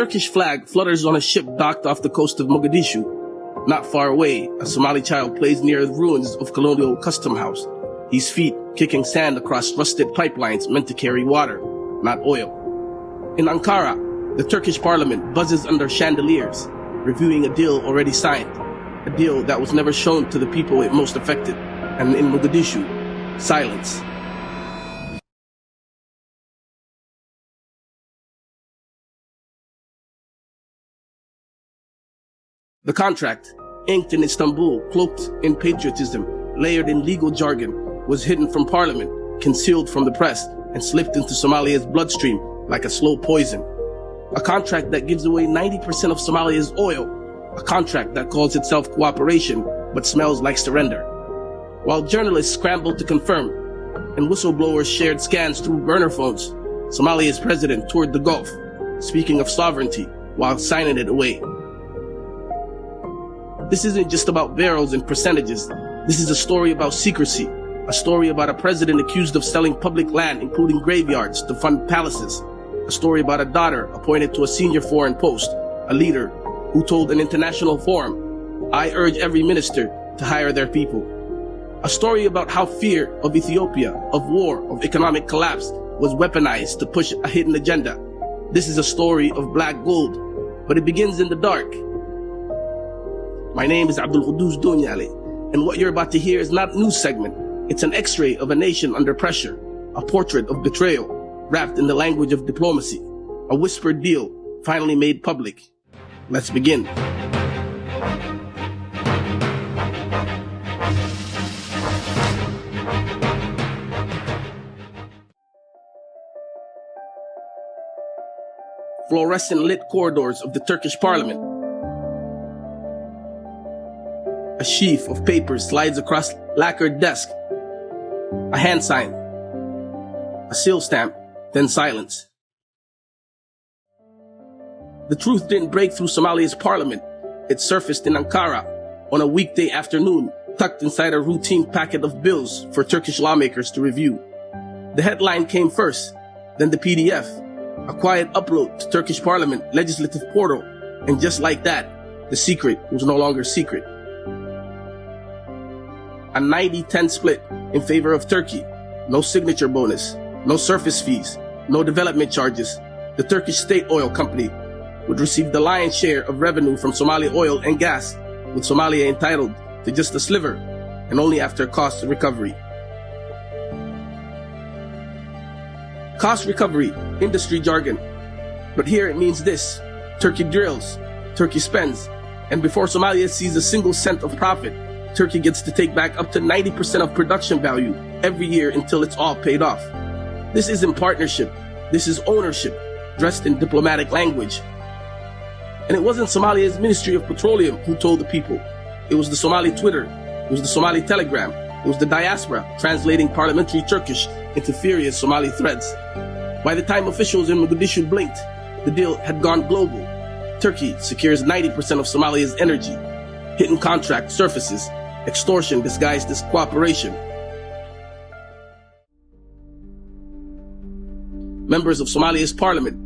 Turkish flag flutters on a ship docked off the coast of Mogadishu. Not far away, a Somali child plays near the ruins of colonial custom house, his feet kicking sand across rusted pipelines meant to carry water, not oil. In Ankara, the Turkish parliament buzzes under chandeliers, reviewing a deal already signed, a deal that was never shown to the people it most affected. And in Mogadishu, silence. The contract, inked in Istanbul, cloaked in patriotism, layered in legal jargon, was hidden from parliament, concealed from the press, and slipped into Somalia's bloodstream like a slow poison. A contract that gives away 90% of Somalia's oil. A contract that calls itself cooperation, but smells like surrender. While journalists scrambled to confirm, and whistleblowers shared scans through burner phones, Somalia's president toured the Gulf, speaking of sovereignty while signing it away. This isn't just about barrels and percentages. This is a story about secrecy, a story about a president accused of selling public land, including graveyards, to fund palaces, a story about a daughter appointed to a senior foreign post, a leader who told an international forum, "I urge every minister to hire their people." A story about how fear of Ethiopia, of war, of economic collapse was weaponized to push a hidden agenda. This is a story of black gold, but it begins in the dark. My name is Abdul Quddus Dunyali, and what you're about to hear is not a news segment. It's an x-ray of a nation under pressure, a portrait of betrayal, wrapped in the language of diplomacy, a whispered deal finally made public. Let's begin. Fluorescent lit corridors of the Turkish parliament. A sheaf of papers slides across lacquered desk. A hand sign. A seal stamp, then silence. The truth didn't break through Somalia's parliament. It surfaced in Ankara on a weekday afternoon, tucked inside a routine packet of bills for Turkish lawmakers to review. The headline came first, then the PDF, a quiet upload to Turkish parliament legislative portal, and just like that, the secret was no longer secret. A 90-10 split in favor of Turkey. No signature bonus, no surface fees, no development charges. The Turkish state oil company would receive the lion's share of revenue from Somali oil and gas, with Somalia entitled to just a sliver, and only after cost recovery. Cost recovery, industry jargon. But here it means this: Turkey drills, Turkey spends, and before Somalia sees a single cent of profit, Turkey gets to take back up to 90% of production value every year until it's all paid off. This isn't partnership, this is ownership, dressed in diplomatic language. And it wasn't Somalia's Ministry of Petroleum who told the people. It was the Somali Twitter, it was the Somali Telegram, it was the diaspora translating parliamentary Turkish into furious Somali threads. By the time officials in Mogadishu blinked, the deal had gone global. Turkey secures 90% of Somalia's energy. Hidden contract surfaces, extortion disguised as cooperation. Members of Somalia's parliament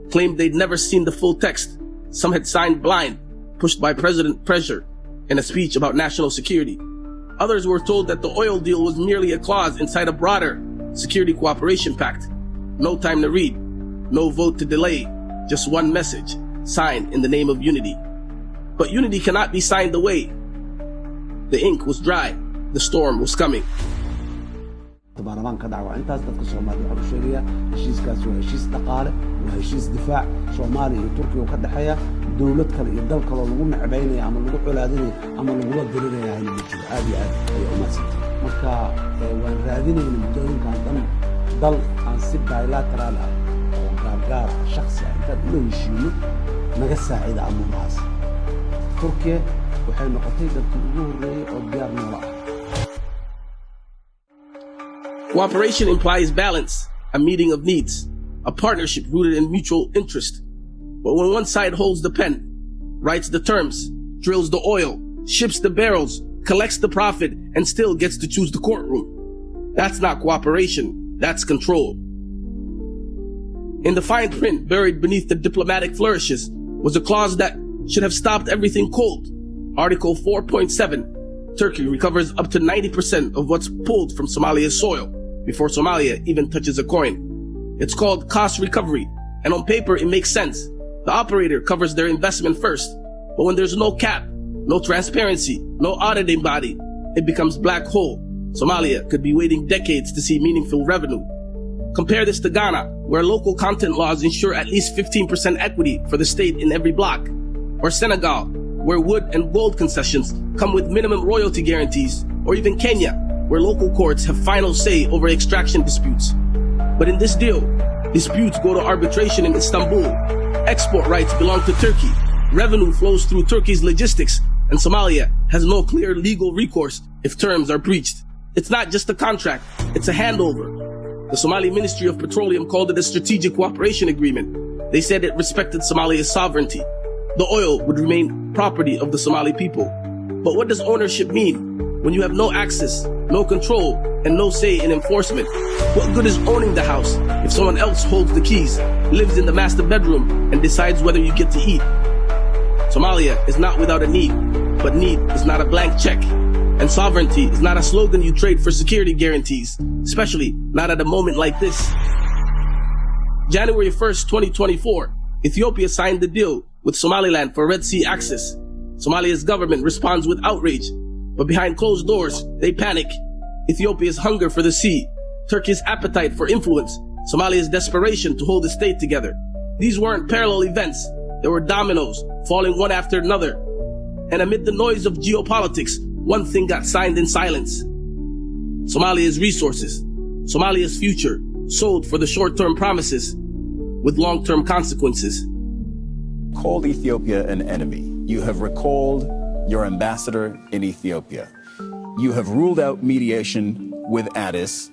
claimed they'd never seen the full text. Some had signed blind, pushed by president pressure, in a speech about national security. Others were told that the oil deal was merely a clause inside a broader security cooperation pact. No time to read, no vote to delay, just one message, signed in the name of unity. But unity cannot be signed away. The ink was dry. The storm was coming. baarlamaanka dacwa intaas dadka Soomaaliya waxa uu sheegaya heshiiskaas waa heshiis dhaqaale waa heshiis difaac Soomaaliya iyo Turkiga ka dhaxeeya dawlad kale iyo dal kale lagu nacbaynayo ama lagu colaadinayo ama lagu dirirayo in jiro aad iyo aad ay u maasantay marka waan raadinayna muddooyinkan dal aan si bilateral ah oo gaar shakhsi ah inta loo heshiiyo naga saacida amuurahaas Turkiga waxay noqotay dadkii ugu horeeyay oo diyaar noola ah. Cooperation implies balance, a meeting of needs, a partnership rooted in mutual interest. But when one side holds the pen, writes the terms, drills the oil, ships the barrels, collects the profit, and still gets to choose the courtroom, that's not cooperation, that's control. In the fine print buried beneath the diplomatic flourishes was a clause that should have stopped everything cold. Article 4.7, Turkey recovers up to 90% of what's pulled from Somalia's soil before Somalia even touches a coin. It's called cost recovery, and on paper it makes sense. The operator covers their investment first, but when there's no cap, no transparency, no auditing body, it becomes black hole. Somalia could be waiting decades to see meaningful revenue. Compare this to Ghana, where local content laws ensure at least 15% equity for the state in every block. Or Senegal, where wood and gold concessions come with minimum royalty guarantees. Or even Kenya, where local courts have final say over extraction disputes. But in this deal, disputes go to arbitration in Istanbul. Export rights belong to Turkey. Revenue flows through Turkey's logistics, and Somalia has no clear legal recourse if terms are breached. It's not just a contract, it's a handover. The Somali Ministry of Petroleum called it a strategic cooperation agreement. They said it respected Somalia's sovereignty. The oil would remain property of the Somali people. But what does ownership mean when you have no access, no control, and no say in enforcement? What good is owning the house if someone else holds the keys, lives in the master bedroom, and decides whether you get to eat? Somalia is not without a need, but need is not a blank check. And sovereignty is not a slogan you trade for security guarantees, especially not at a moment like this. January 1st, 2024, Ethiopia signed the deal with Somaliland for Red Sea access. Somalia's government responds with outrage, but behind closed doors, they panic. Ethiopia's hunger for the sea, Turkey's appetite for influence, Somalia's desperation to hold the state together. These weren't parallel events. They were dominoes, falling one after another. And amid the noise of geopolitics, one thing got signed in silence. Somalia's resources, Somalia's future, sold for the short-term promises with long-term consequences. Called Ethiopia an enemy. You have recalled your ambassador in Ethiopia. You have ruled out mediation with Addis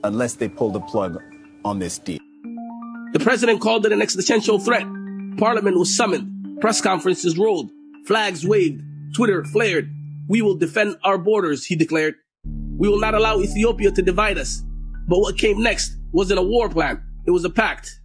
unless they pull the plug on this deal. The president called it an existential threat. Parliament was summoned. Press conferences rolled. Flags waved. Twitter flared. We will defend our borders, he declared. We will not allow Ethiopia to divide us. But what came next wasn't a war plan. It was a pact.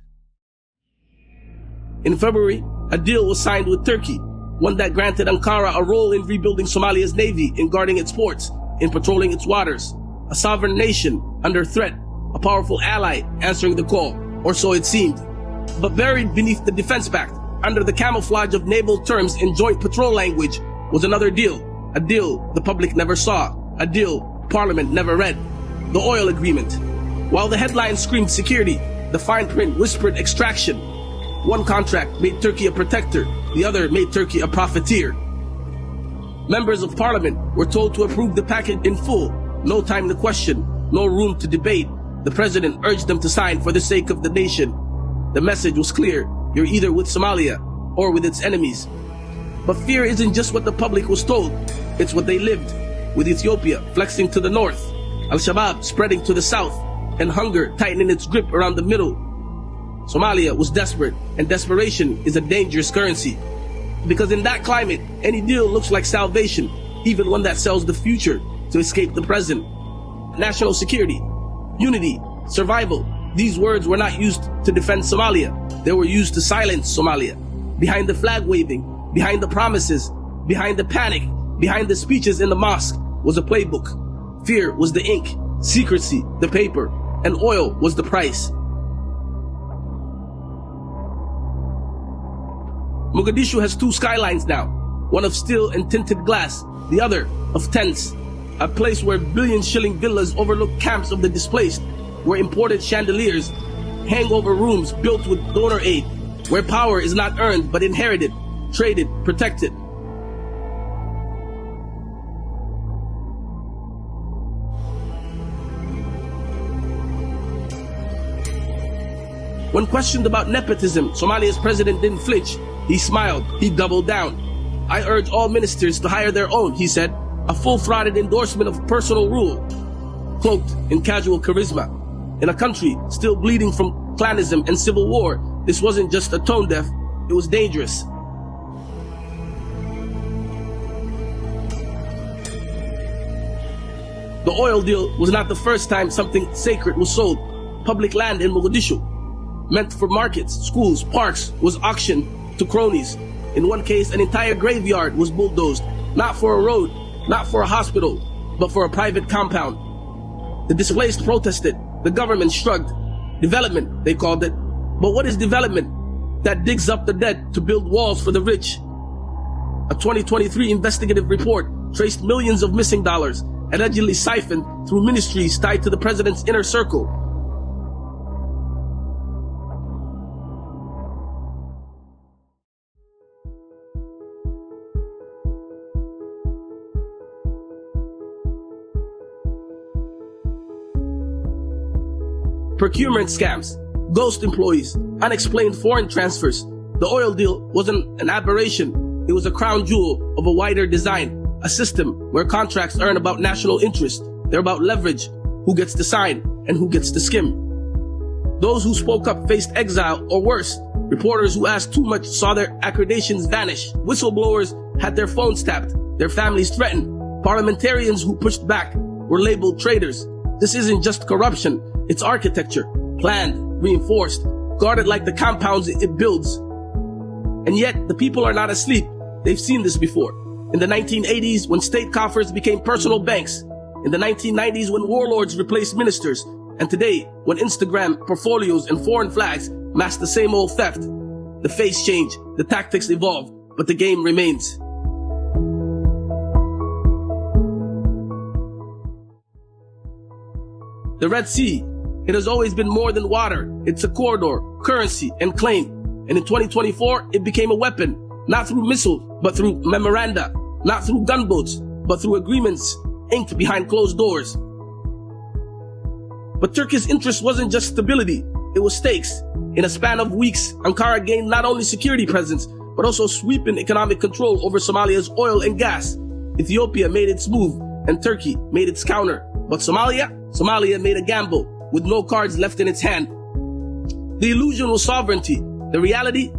In February, a deal was signed with Turkey, one that granted Ankara a role in rebuilding Somalia's navy, in guarding its ports, in patrolling its waters. A sovereign nation under threat, a powerful ally answering the call, or so it seemed. But buried beneath the defense pact, under the camouflage of naval terms in joint patrol language, was another deal. A deal the public never saw. A deal Parliament never read. The oil agreement. While the headlines screamed security, the fine print whispered extraction. One contract made Turkey a protector, the other made Turkey a profiteer. Members of Parliament were told to approve the package in full. No time to question, no room to debate. The president urged them to sign for the sake of the nation. The message was clear. You're either with Somalia or with its enemies. But fear isn't just what the public was told. It's what they lived, with Ethiopia flexing to the north, Al-Shabaab spreading to the south, and hunger tightening its grip around the middle. Somalia was desperate, and desperation is a dangerous currency. Because in that climate, any deal looks like salvation, even one that sells the future to escape the present. National security, unity, survival. These words were not used to defend Somalia. They were used to silence Somalia. Behind the flag waving, behind the promises, behind the panic, behind the speeches in the mosque was a playbook. Fear was the ink, secrecy the paper, and oil was the price. Mogadishu has two skylines now, one of steel and tinted glass, the other of tents. A place where billion-shilling villas overlook camps of the displaced, where imported chandeliers hang over rooms built with donor aid, where power is not earned but inherited, traded, protected. When questioned about nepotism, Somalia's president didn't flinch. He smiled. He doubled down. I urge all ministers to hire their own, he said, a full-throated endorsement of personal rule, cloaked in casual charisma. In a country still bleeding from clanism and civil war, this wasn't just a tone deaf, it was dangerous. The oil deal was not the first time something sacred was sold. Public land in Mogadishu. meant for markets, schools, parks was auctioned to cronies. In one case, an entire graveyard was bulldozed, not for a road, not for a hospital, but for a private compound. The displaced protested. The government shrugged. Development, they called it. But what is development that digs up the dead to build walls for the rich? A 2023 investigative report traced millions of missing dollars, allegedly siphoned through ministries tied to the president's inner circle. Procurement scams, ghost employees, unexplained foreign transfers. The oil deal wasn't an aberration. It was a crown jewel of a wider design, a system where contracts aren't about national interest. They're about leverage, who gets to sign and who gets to skim. Those who spoke up faced exile or worse. Reporters who asked too much saw their accreditations vanish. Whistleblowers had their phones tapped, their families threatened. Parliamentarians who pushed back were labeled traitors. This isn't just corruption, it's architecture, planned, reinforced, guarded like the compounds it builds. And yet, the people are not asleep. They've seen this before. In the 1980s, when state coffers became personal banks. In the 1990s, when warlords replaced ministers. And today, when Instagram portfolios and foreign flags mask the same old theft. The face change, the tactics evolve, but the game remains. The Red Sea, it has always been more than water. It's a corridor, currency, and claim. And in 2024, it became a weapon, not through missiles, but through memoranda, not through gunboats, but through agreements inked behind closed doors. But Turkey's interest wasn't just stability, it was stakes. In a span of weeks, Ankara gained not only security presence, but also sweeping economic control over Somalia's oil and gas. Ethiopia made its move, and Turkey made its counter. But Somalia made a gamble, with no cards left in its hand. The illusion was sovereignty. The reality,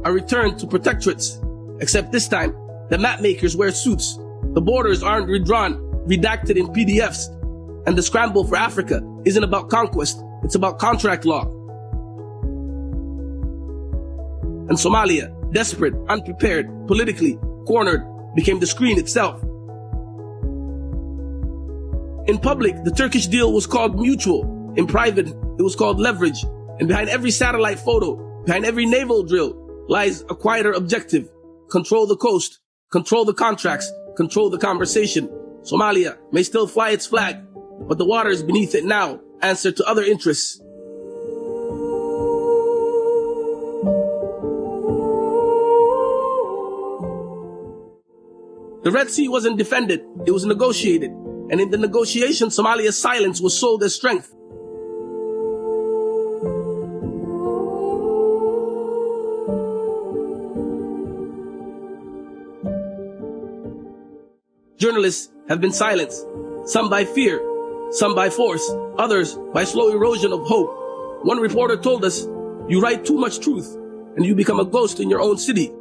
a return to protectorates. Except this time, the map makers wear suits. The borders aren't redrawn, redacted in PDFs. And the scramble for Africa isn't about conquest, it's about contract law. And Somalia, desperate, unprepared, politically cornered, became the screen itself. In public, the Turkish deal was called mutual. In private, it was called leverage. And behind every satellite photo, behind every naval drill, lies a quieter objective. Control the coast, control the contracts, control the conversation. Somalia may still fly its flag, but the waters beneath it now answer to other interests. The Red Sea wasn't defended, it was negotiated. And in the negotiation, Somalia's silence was sold as strength. Journalists have been silenced, some by fear, some by force, others by slow erosion of hope. One reporter told us, "You write too much truth, and you become a ghost in your own city."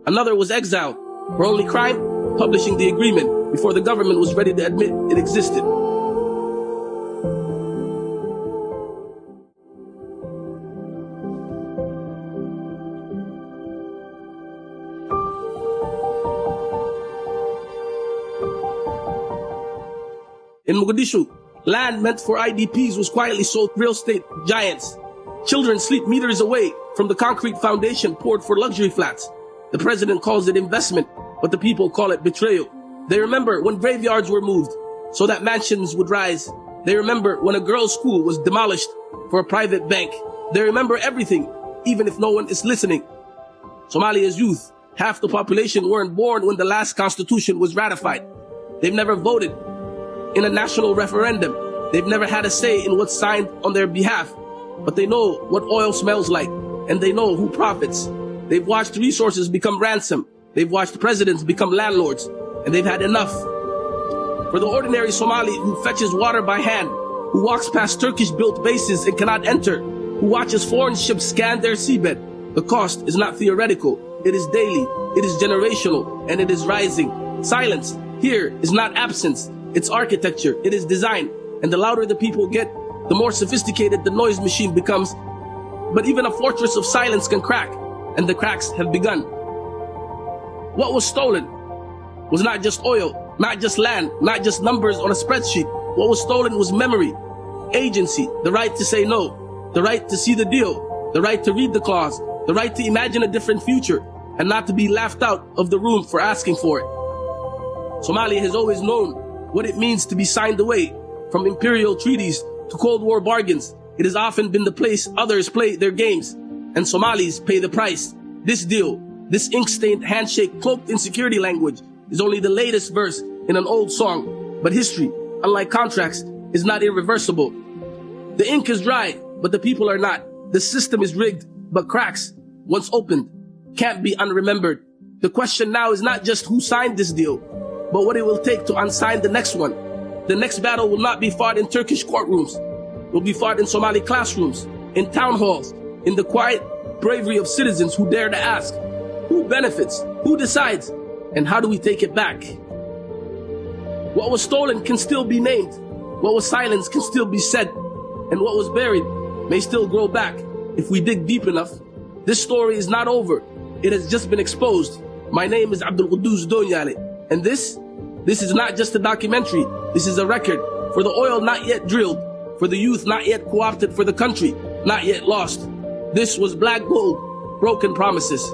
Another was exiled. Her only crime? Publishing the agreement before the government was ready to admit it existed. In Mogadishu, land meant for IDPs was quietly sold to real estate giants. Children sleep meters away from the concrete foundation poured for luxury flats. The president calls it investment, but the people call it betrayal. They remember when graveyards were moved so that mansions would rise. They remember when a girls' school was demolished for a private bank. They remember everything, even if no one is listening. Somalia's youth, half the population, weren't born when the last constitution was ratified. They've never voted in a national referendum. They've never had a say in what's signed on their behalf. But they know what oil smells like, and they know who profits. They've watched resources become ransom. They've watched presidents become landlords, and they've had enough. For the ordinary Somali who fetches water by hand, who walks past Turkish-built bases and cannot enter, who watches foreign ships scan their seabed, the cost is not theoretical. It is daily, it is generational, and it is rising. Silence here is not absence, it's architecture, it is design. And the louder the people get, the more sophisticated the noise machine becomes. But even a fortress of silence can crack, and the cracks have begun. What was stolen was not just oil, not just land, not just numbers on a spreadsheet. What was stolen was memory, agency, the right to say no, the right to see the deal, the right to read the clause, the right to imagine a different future, and not to be laughed out of the room for asking for it. Somalia has always known what it means to be signed away, from imperial treaties to Cold War bargains. It has often been the place others play their games, and Somalis pay the price. This deal, this ink-stained handshake cloaked in security language, is only the latest verse in an old song. But history, unlike contracts, is not irreversible. The ink is dry, but the people are not. The system is rigged, but cracks, once opened, can't be unremembered. The question now is not just who signed this deal, but what it will take to unsign the next one. The next battle will not be fought in Turkish courtrooms. It will be fought in Somali classrooms, in town halls, in the quiet bravery of citizens who dare to ask, who benefits, who decides, and how do we take it back? What was stolen can still be named. What was silenced can still be said. And what was buried may still grow back if we dig deep enough. This story is not over. It has just been exposed. My name is Abdul Quddus Donyale, and this is not just a documentary. This is a record for the oil not yet drilled, for the youth not yet co-opted, for the country not yet lost. This was Black Gold, Broken Promises.